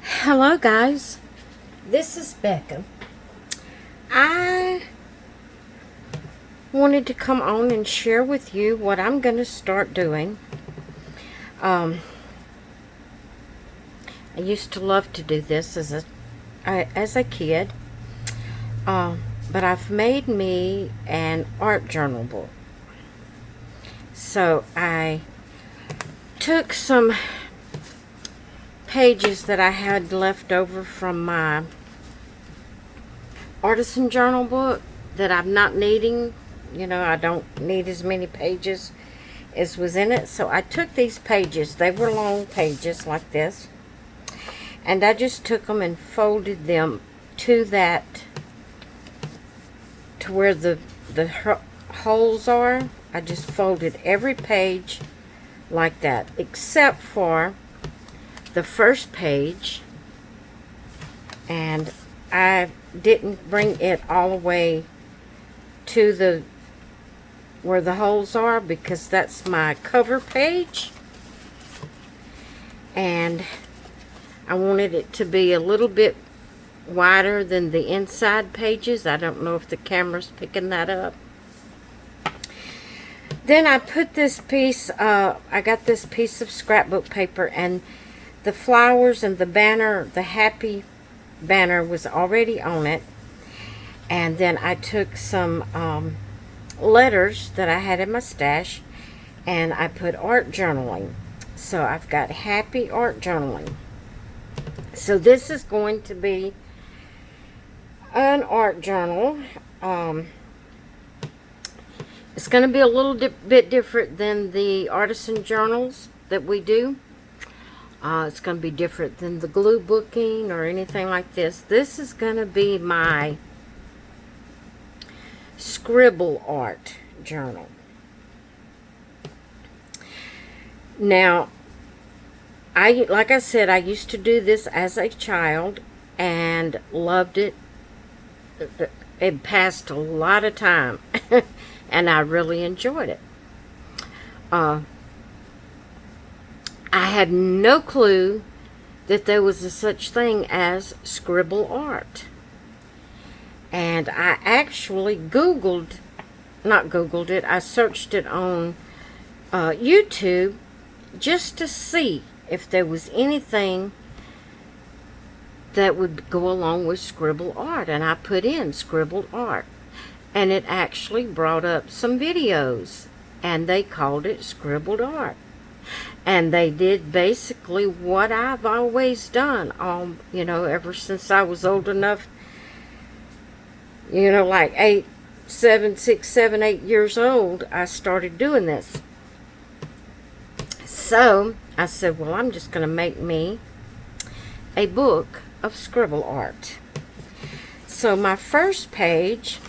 Hello guys, this is Becca. I wanted to come on and share with you what I'm going to start doing. I used to love to do this as a kid, but I've made me an art journal book. So I took some pages that I had left over from my artisan journal book that I'm not needing. I don't need as many pages as was in it. So I took these pages. They were long pages like this. And I just took them and folded them to where the holes are. I just folded every page like that, except for the first page, and I didn't bring it all the way to where the holes are, because that's my cover page, and I wanted it to be a little bit wider than the inside pages. I don't know if the camera's picking that up. Then I put this piece, I got this piece of scrapbook paper, and the flowers and the banner, the happy banner, was already on it. And then I took some letters that I had in my stash, and I put art journaling. So I've got happy art journaling. So this is going to be an art journal. It's going to be a little bit different than the artisan journals that we do. It's going to be different than the glue booking or anything like this. This is going to be my Scribble Art journal. Now, like I said, I used to do this as a child and loved it. It passed a lot of time and I really enjoyed it. I had no clue that there was a such thing as Scribble Art. And I actually I searched it on YouTube just to see if there was anything that would go along with Scribble Art. And I put in Scribble Art, and it actually brought up some videos, and they called it Scribbled Art. And they did basically what I've always done, ever since I was old enough, like 8 years old, I started doing this. So I said, well, I'm just going to make me a book of Scribble Art. So my first page,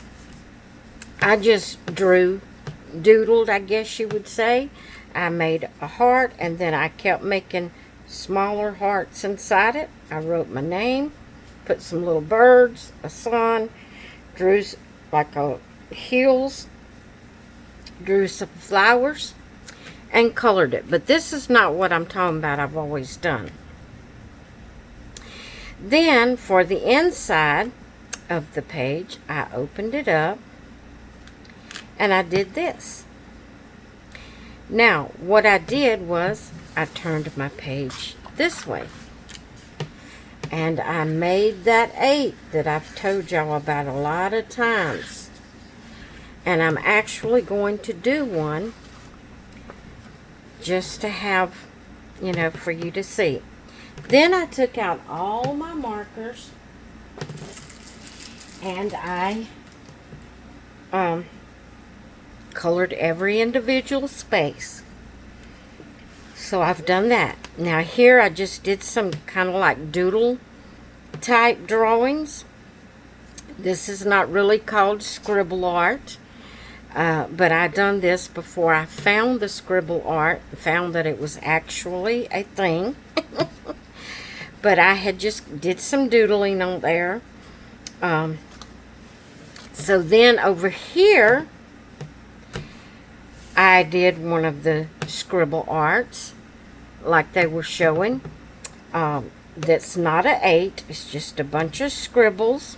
I just doodled, I guess you would say. I made a heart, and then I kept making smaller hearts inside it. I wrote my name, put some little birds, a sun, drew like heels, drew some flowers, and colored it. But this is not what I'm talking about. I've always done. Then for the inside of the page, I opened it up, and I did this. Now, what I did was I turned my page this way. And I made that 8 that I've told y'all about a lot of times. And I'm actually going to do one just to have, for you to see. Then I took out all my markers, and I colored every individual space. So I've done that. Now here I just did some kind of like doodle type drawings. This is not really called Scribble Art, but I done this before I found the Scribble Art, found that it was actually a thing. But I had just did some doodling on there. So then over here, I did one of the Scribble Arts like they were showing. that's not an 8. It's just a bunch of scribbles.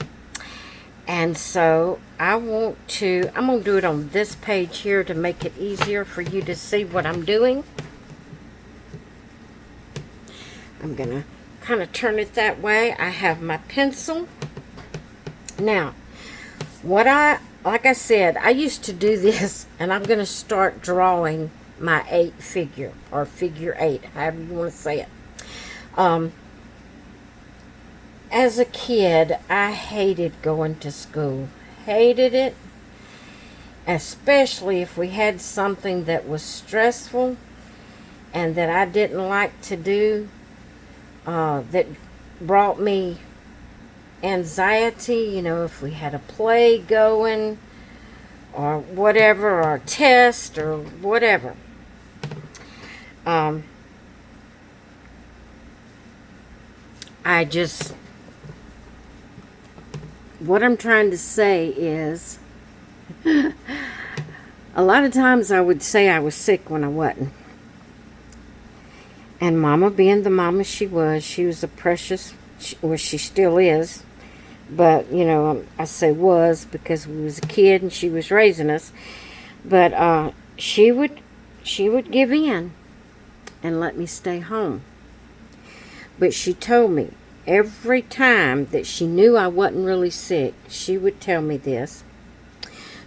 And so I'm going to do it on this page here to make it easier for you to see what I'm doing. I'm going to kind of turn it that way. I have my pencil. Now, like I said, I used to do this, and I'm going to start drawing my 8 figure, or figure 8, however you want to say it. As a kid, I hated going to school. Hated it. Especially if we had something that was stressful and that I didn't like to do, that brought me anxiety. You know, if we had a play going or whatever, or a test or whatever. What I'm trying to say is, a lot of times I would say I was sick when I wasn't. And Mama, being the mama she was a precious, well, she still is. But, you know, I say was because we was a kid and she was raising us. But she would give in and let me stay home. But she told me, every time that she knew I wasn't really sick, she would tell me this: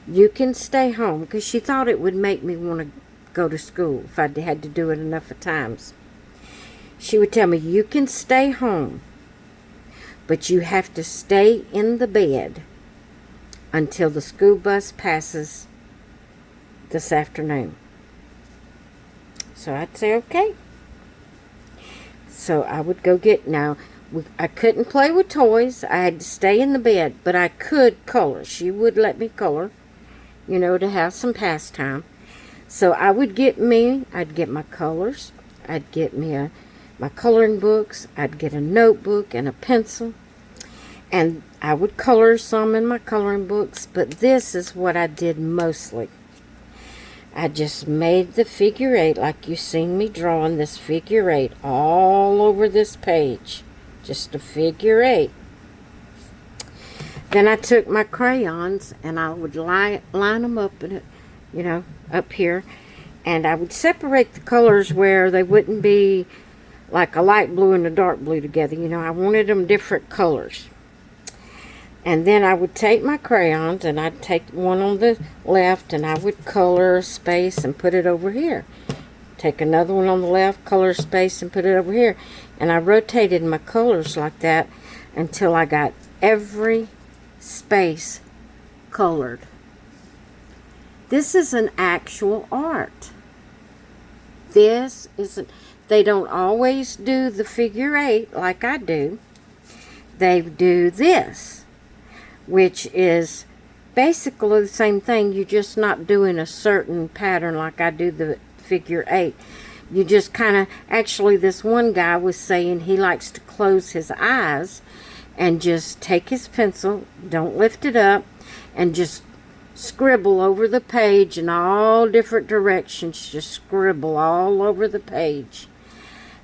you can stay home, because she thought it would make me want to go to school if I had to do it enough of times. She would tell me, you can stay home, but you have to stay in the bed until the school bus passes this afternoon. So I'd say, okay. So I would go get, I couldn't play with toys. I had to stay in the bed, but I could color. She would let me color, you know, to have some pastime. So I'd get my colors. I'd get me my coloring books. I'd get a notebook and a pencil. And I would color some in my coloring books, but this is what I did mostly. I just made the figure 8 like you seen me drawing this figure 8 all over this page. Just a figure 8. Then I took my crayons and I would line them up in it, you know, up here. And I would separate the colors where they wouldn't be like a light blue and a dark blue together. You know, I wanted them different colors. And then I would take my crayons and I'd take one on the left and I would color a space and put it over here. Take another one on the left, color a space and put it over here. And I rotated my colors like that until I got every space colored. This is an actual art. This isn't, they don't always do the figure 8 like I do. They do this, which is basically the same thing. You're just not doing a certain pattern like I do the figure 8. You just kind of, actually this one guy was saying he likes to close his eyes and just take his pencil, don't lift it up, and just scribble over the page in all different directions. Just scribble all over the page.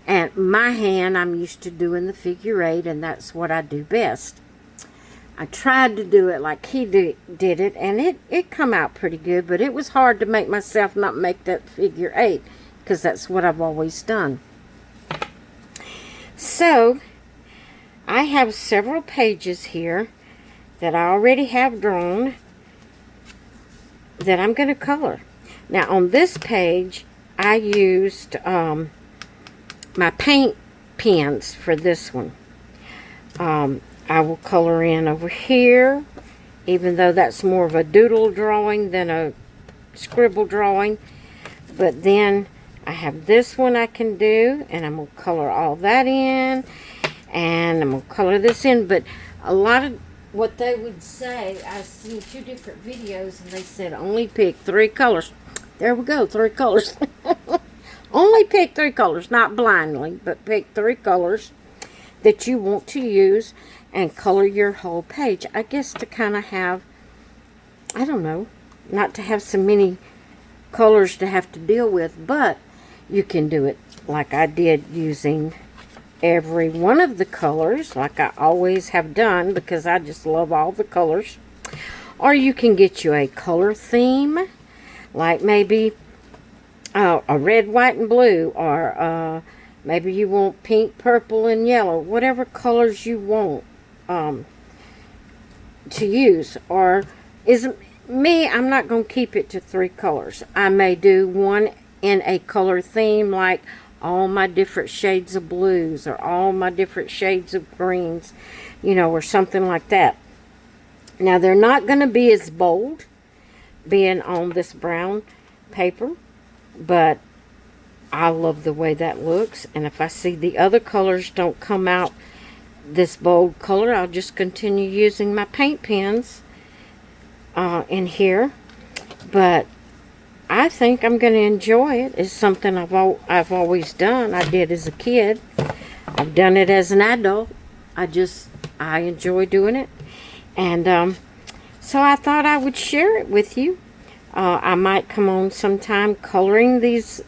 And my hand, I'm used to doing the figure 8, and that's what I do best. I tried to do it like he did it, and it come out pretty good, but it was hard to make myself not make that figure 8, because that's what I've always done. So, I have several pages here that I already have drawn that I'm going to color. Now, on this page, I used my paint pens for this one. I will color in over here, even though that's more of a doodle drawing than a scribble drawing. But then I have this one I can do, and I'm going to color all that in, and I'm going to color this in. But a lot of what they would say, I've seen 2 different videos, and they said only pick 3 colors. There we go, 3 colors. Only pick 3 colors, not blindly, but pick 3 colors that you want to use and color your whole page. I guess to kind of have, I don't know, not to have so many colors to have to deal with, but you can do it like I did using every one of the colors like I always have done, because I just love all the colors. Or you can get you a color theme, like maybe a red, white, and blue, or maybe you want pink, purple, and yellow, whatever colors you want to use. Or I'm not going to keep it to 3 colors. I may do one in a color theme, like all my different shades of blues, or all my different shades of greens, you know, or something like that. Now, they're not going to be as bold being on this brown paper, but I love the way that looks. And if I see the other colors don't come out this bold color, I'll just continue using my paint pens in here. But I think I'm going to enjoy it. It's something I've always done. I did as a kid. I've done it as an adult. I enjoy doing it. And so I thought I would share it with you. I might come on sometime coloring these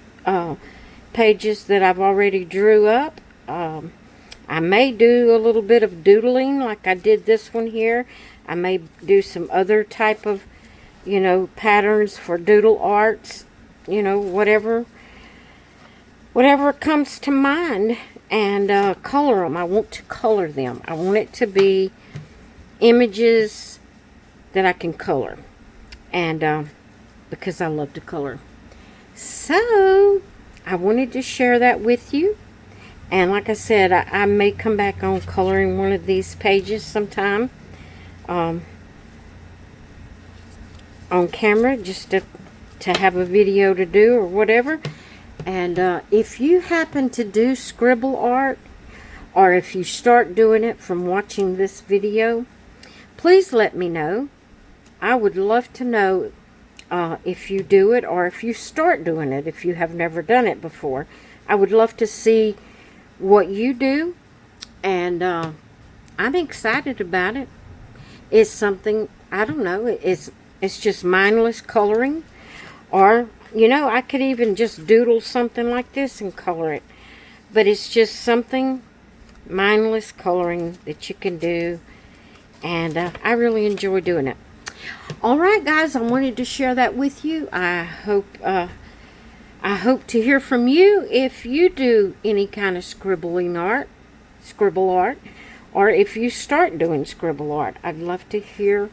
pages that I've already drew up. I may do a little bit of doodling like I did this one here. I may do some other type of, you know, patterns for doodle arts, you know, whatever comes to mind, and color them. I want to color them. I want it to be images that I can color, and because I love to color. So I wanted to share that with you. And like I said, I may come back on coloring one of these pages sometime on camera, just to have a video to do or whatever. And if you happen to do Scribble Art, or if you start doing it from watching this video, please let me know. I would love to know if you do it, or if you start doing it, if you have never done it before. I would love to see what you do, and I'm excited about it. It's something, I don't know, it's just mindless coloring. Or, you know, I could even just doodle something like this and color it. But it's just something mindless coloring that you can do, and I really enjoy doing it. Alright guys, I wanted to share that with you. I hope to hear from you if you do any kind of Scribble Art, or if you start doing Scribble Art. I'd love to hear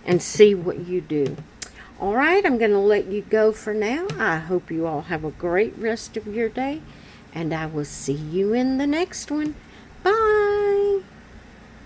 and see what you do. Alright, I'm going to let you go for now. I hope you all have a great rest of your day, and I will see you in the next one. Bye!